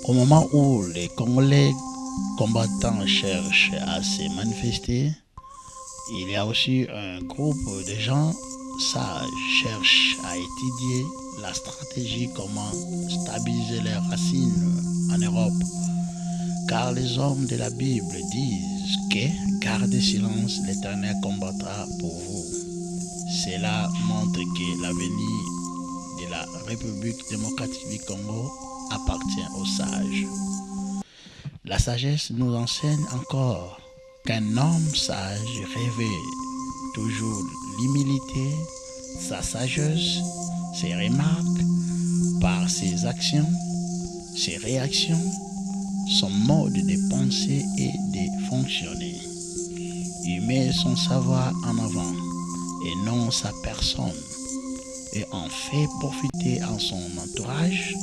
Au moment où les Congolais combattants cherchent à se manifester, il y a aussi un groupe de gens sages cherchent à étudier la stratégie, comment stabiliser les racines en Europe. Car les hommes de la Bible disent que gardez silence, l'Éternel combattra pour vous. Cela montre que l'avenir de la République démocratique du Congo appartient aux sages. La sagesse nous enseigne encore qu'un homme sage rêvait toujours l'humilité, sa sagesse, ses remarques, par ses actions, ses réactions, son mode de penser et de fonctionner. Il met son savoir en avant et non sa personne et en fait profiter à son entourage,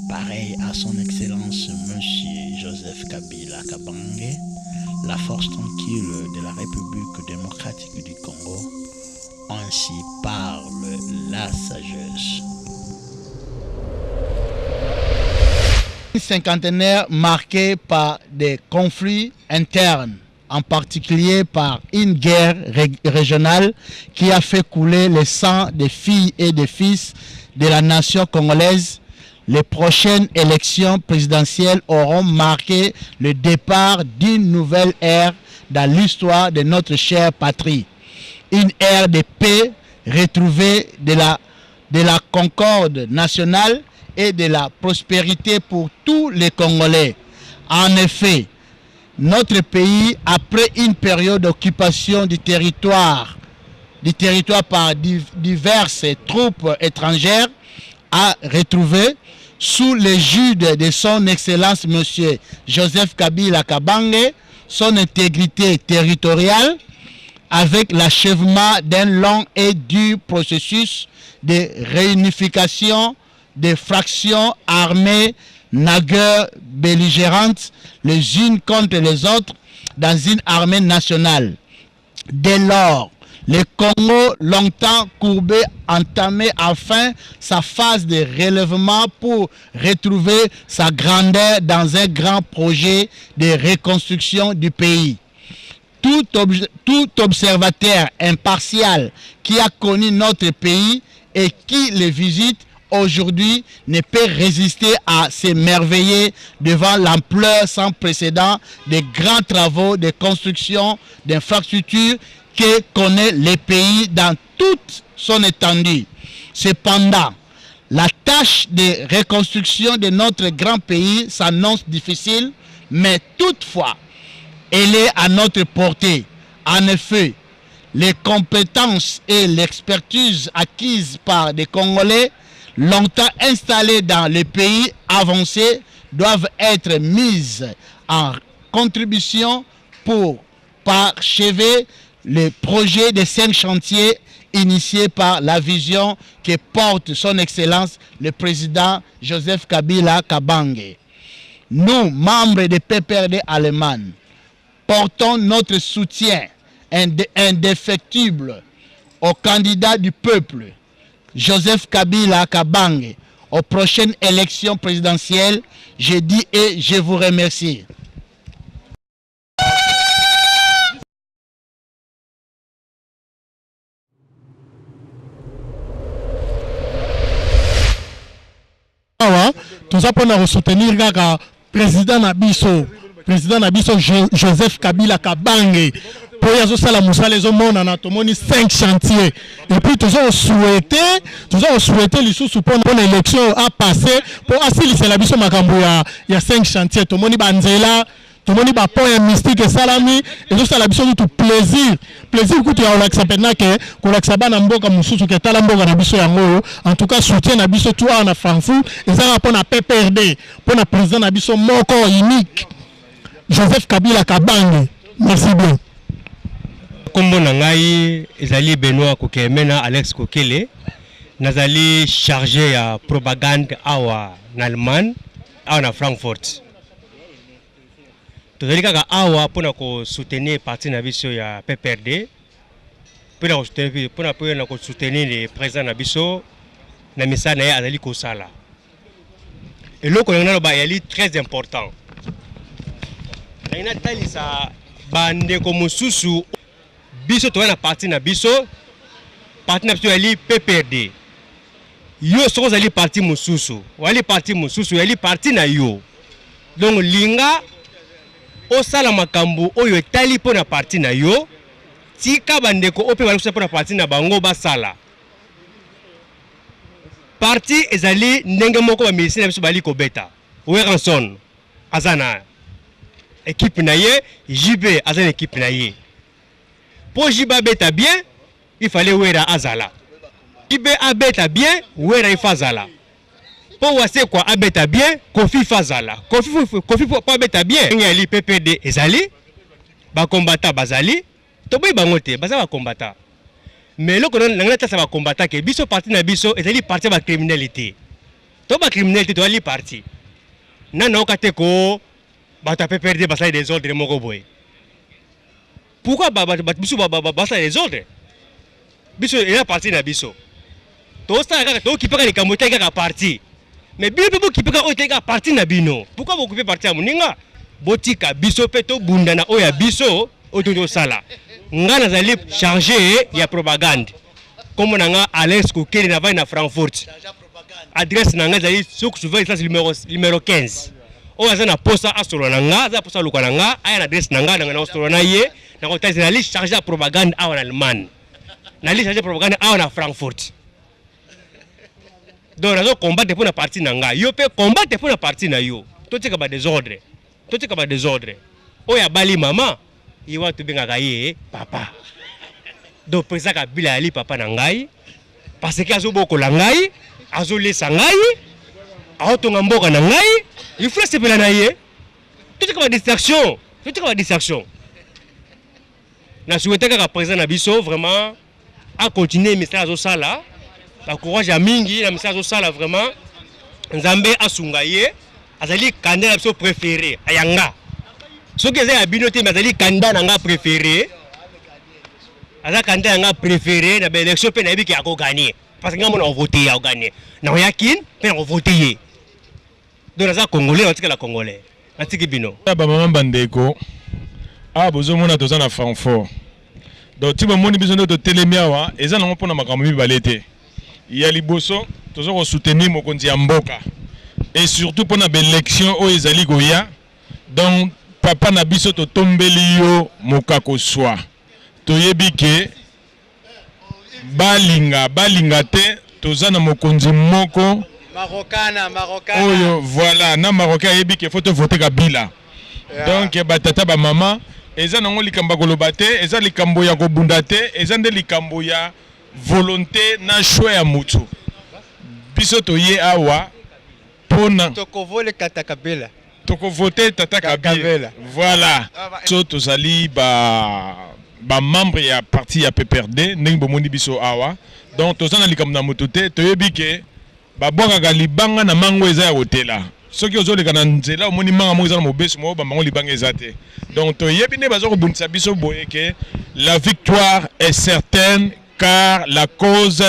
pareil à son excellence Monsieur Joseph Kabila Kabange, la force tranquille de la République démocratique du Congo. Ainsi parle la sagesse. Une cinquantenaire marquée par des conflits internes, en particulier par une guerre régionale qui a fait couler le sang des filles et des fils de la nation congolaise. Les prochaines élections présidentielles auront marqué le départ d'une nouvelle ère dans l'histoire de notre chère patrie. Une ère de paix retrouvée, de la concorde nationale et de la prospérité pour tous les Congolais. En effet, notre pays, après une période d'occupation du territoire par diverses troupes étrangères, a retrouvé sous l'égide de son Excellence M. Joseph Kabila Kabange son intégrité territoriale avec l'achèvement d'un long et dur processus de réunification des fractions armées naguère belligérantes les unes contre les autres dans une armée nationale. Dès lors, le Congo, longtemps courbé, entamait enfin sa phase de relèvement pour retrouver sa grandeur dans un grand projet de reconstruction du pays. Tout observateur impartial qui a connu notre pays et qui le visite aujourd'hui ne peut résister à s'émerveiller devant l'ampleur sans précédent des grands travaux de construction d'infrastructures que connaît le pays dans toute son étendue. Cependant, la tâche de reconstruction de notre grand pays s'annonce difficile, mais toutefois, elle est à notre portée. En effet, les compétences et l'expertise acquises par des Congolais longtemps installés dans les pays avancés doivent être mises en contribution pour parachever le projet des 5 chantiers initiés par la vision que porte son Excellence le président Joseph Kabila Kabange. Nous, membres de PPRD Allemagne, portons notre soutien indéfectible au candidat du peuple, Joseph Kabila Kabange, aux prochaines élections présidentielles. Je dis et je vous remercie. Tout ça pour nous soutenir le président Nabiso Joseph Kabila Kabange. Pour y avoir la moussa les hommes on a 5 chantiers et puis tous ont souhaité les sous pour une élection à passer pour assurer la biso makambo il y a 5 chantiers tout le monde banzela tout le monde va point mystique et salami et tout ça la biso tout plaisir que tu as l'accès maintenant que qu'on l'accès ba na mboka mususu que tala mboka na biso yango en tout cas soutien na biso toi en Francfort et ça rapport na PPRD pour na président na biso moko unique Joseph Kabila Kabange. Merci bien. Kombo na ngai ezali Benoît Kokemena Alex Kokele nazali chargé ya propagande awa na Allemagne awa na Frankfurt. Tozali kaka awa pona ko soutenir parti na biso ya PPRD pona ko soutenir le président na biso na misana ya azali kosala. Et l'autre est très important. Il y a bande comme Soussou, biso to na parti na biso ali PPRD. Yo so ali parti mususu, wali parti mususu, ali parti na yo. Donc linga o sala makambu oyo etali po na parti na yo, tika bande ko ope wali po na parti na bango basala. Parti ezali ndenge moko ba ministre na biso bali ko beta. Weranson azana équipe na ye, JB azana équipe na ye. Pour JB beta bien, il fallait Wera azala. JB abeta bien, Wera ifazala. Pour wase quoi abeta bien, Kofi fazala. Kofi pour abeta bien. Ngali PPD ezali, ba combattant bazali, toboy bangote, baza ba combattant. Mais le colonel l'angleterre ça va combattre que biso parti na biso ezali parti ba criminalité. To ba criminalité to ali parti. Nana okate ko bata PPRD basali des ordres moko boy. Pourquoi biso basali des ordres? Biso il a parti na biso. To sta kaka to ki peka likambo te kaka parti. Mais biso pe ki peka o te kaka parti na bino. Pourquoi vous occupez parti à moninga? Botika biso pe to bunda na oya biso ototo sala. Nga nazali chargé ya propagande. Comme nanga Alex Kokeli na vai na Frankfurt. Adresse nanga zali souk souvent numéro 15. O azana posa asolo nanga, za posa luka nanga, aya na adresse nanga na osolo na ye, na ko tazi na li chargé ya propagande awa na Allemagne. Na li chargé propagande awa na Frankfurt. Donc nazo combattre pour na parti nanga. Yo pe combattre pour na parti na yo. Totika ba désordre. Totika ba désordre. O ya bali mama. Il va te bien gagner papa. Donc président Kabila ali papa nangai parce que azo boko langai, azo lesa ngai, auto ngamboka nangai, il faut se pela naie. Tout est comme distraction, tout est comme distraction. Na souhaité que président Nabiso vraiment a continuer message azo sala, la courage a mingi, la message azo sala vraiment. Nzambe asungaye, azali candidat Nabiso préféré, ayanga. Ce que j'ai abinoté, mais c'est candidat nanga préféré. Aza candidat nanga préféré na élection pe na bi ki a gagner parce que ngamo na voter a gagner. Na yakin pe na voter. Donc aza congolais, on tika la congolais. Atiki bino. Ba maman bandeko. Ah bozo mona toza na Francfort. Donc ti ba moni biso ndo to telemiawa, eza na mpona makambo mibalete. Ya liboso tozo ko soutenir mokonzi ya mboka. Et surtout pour na élection o ezali goya. Donc papa na biso to tombeli yo mokako swa toyebi ke balinga te toza na mokonzi moko Marokana oyo voilà na marocain yebi ke faut te voter Kabila donc batata ba mama eza nango likambo koloba te eza likambo ya kobunda te eza nde likambo ya volonté na choix ya mutu biso toye awa pona tokovole kata Kabila. Toko voter Tata Kabila. Voilà. So tozali ba membre ya parti ya PPRD ndenge bomoni biso awa. Donc tozana likambo na motote toyebi ke ba bwaka libanga na mango eza ya hotela. Soki ozoleka na nzela omoni manga mo eza na mobeso mo ba mango libanga eza te. Donc toyebi ne bazo ko bundisa biso boye ke la victoire est certaine car la cause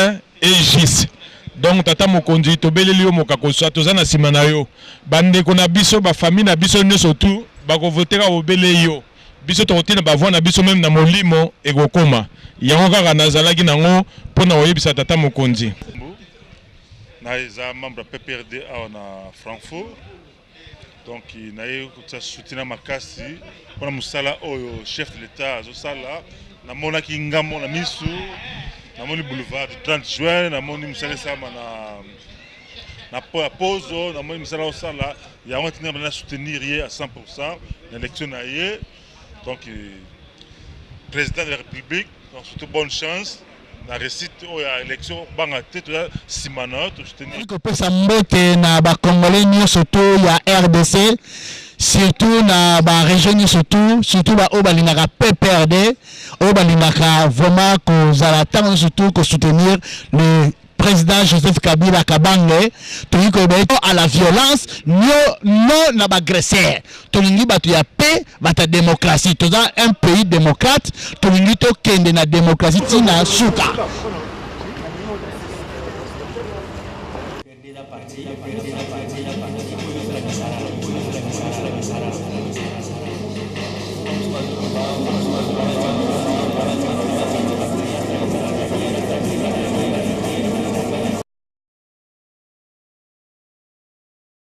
est juste. Donc tata mokonzi tobeleli yo mokako so tozana sima na yo bande ko na biso ba famille na biso nyonso tu ba ko votera obele yo biso to tina ba voix na biso même na molimo ekokoma yango kaka nazalaki nango pona oyebisa tata mokonzi na eza membre PPRD na Francfort donc na ye ko soutenir makasi pona musala oyo chef de l'état zo sala na mona ki ngamo na misu na moni boulevard du 30 juin na moni musala sama na pause na moni musala osala ya on tenir na soutenir à 100% l'élection na ye donc président de la République donc surtout bonne chance na réussite ya élection banga te to simana to soutenir ko pesa mbote na ba congolais nyonso to ya RDC surtout na ba région surtout ba obalingaka PPRD obalingaka vraiment ko zalata surtout ko soutenir le président Joseph Kabila Kabange tolingi ko à la violence non na ba agresseur tolingi batu ya paix bata démocratie toza un pays démocrate tolingi to kende na démocratie tina suka